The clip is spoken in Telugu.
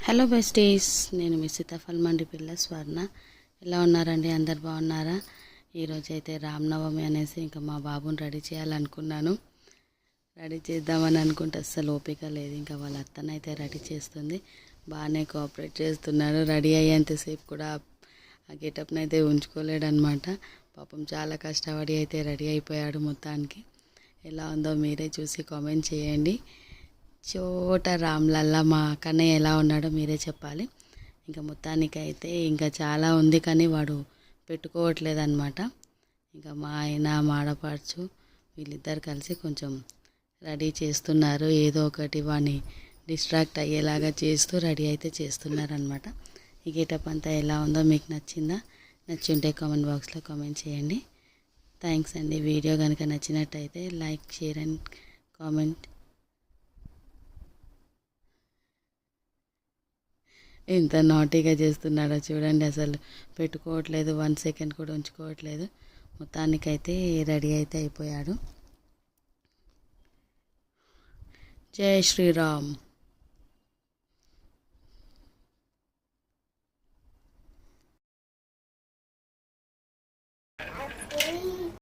హలో బెస్టీస్, నేను మీ సీతాఫల్ మండి పిల్ల స్వర్ణ. ఎలా ఉన్నారండి? అందరు బాగున్నారా? ఈరోజు అయితే రామనవమి అనేసి ఇంకా మా బాబుని రెడీ చేయాలనుకున్నాను. రెడీ చేద్దామని అనుకుంటే అస్సలు ఓపిక లేదు. ఇంకా వాళ్ళ అత్తనైతే రెడీ చేస్తుంది. బాగానే కోఆపరేట్ చేస్తున్నాడు. రెడీ అయ్యేంతసేపు కూడా ఆ గెటప్ని అయితే ఉంచుకోలేడనమాట. పాపం చాలా కష్టపడి అయితే రెడీ అయిపోయాడు మొత్తానికి. ఎలా ఉందో మీరే చూసి కామెంట్ చేయండి. చోట రామ్లల్లా మా కన్నయ్య ఎలా ఉన్నాడో మీరే చెప్పాలి. ఇంకా మొత్తానికైతే ఇంకా చాలా ఉంది, కానీ వాడు పెట్టుకోవట్లేదన్నమాట. ఇంకా మా ఆయన మాడపడుచు వీళ్ళిద్దరు కలిసి కొంచెం రెడీ చేస్తున్నారు. ఏదో ఒకటి వాడిని డిస్ట్రాక్ట్ అయ్యేలాగా చేస్తూ రెడీ అయితే చేస్తున్నారనమాట. ఈ గెటప్ అంతా ఎలా ఉందో మీకు నచ్చిందా? నచ్చుంటే కామెంట్ బాక్స్లో కామెంట్ చేయండి. థ్యాంక్స్ అండి. వీడియో కనుక నచ్చినట్టయితే లైక్, షేర్ అండ్ కామెంట్. ఎంత నాటీగా చేస్తున్నాడో చూడండి. అసలు పెట్టుకోవట్లేదు, 1 సెకండ్ కూడా ఉంచుకోవట్లేదు. మొత్తానికైతే రెడీ అయితే అయిపోయాడు. జై శ్రీరామ్.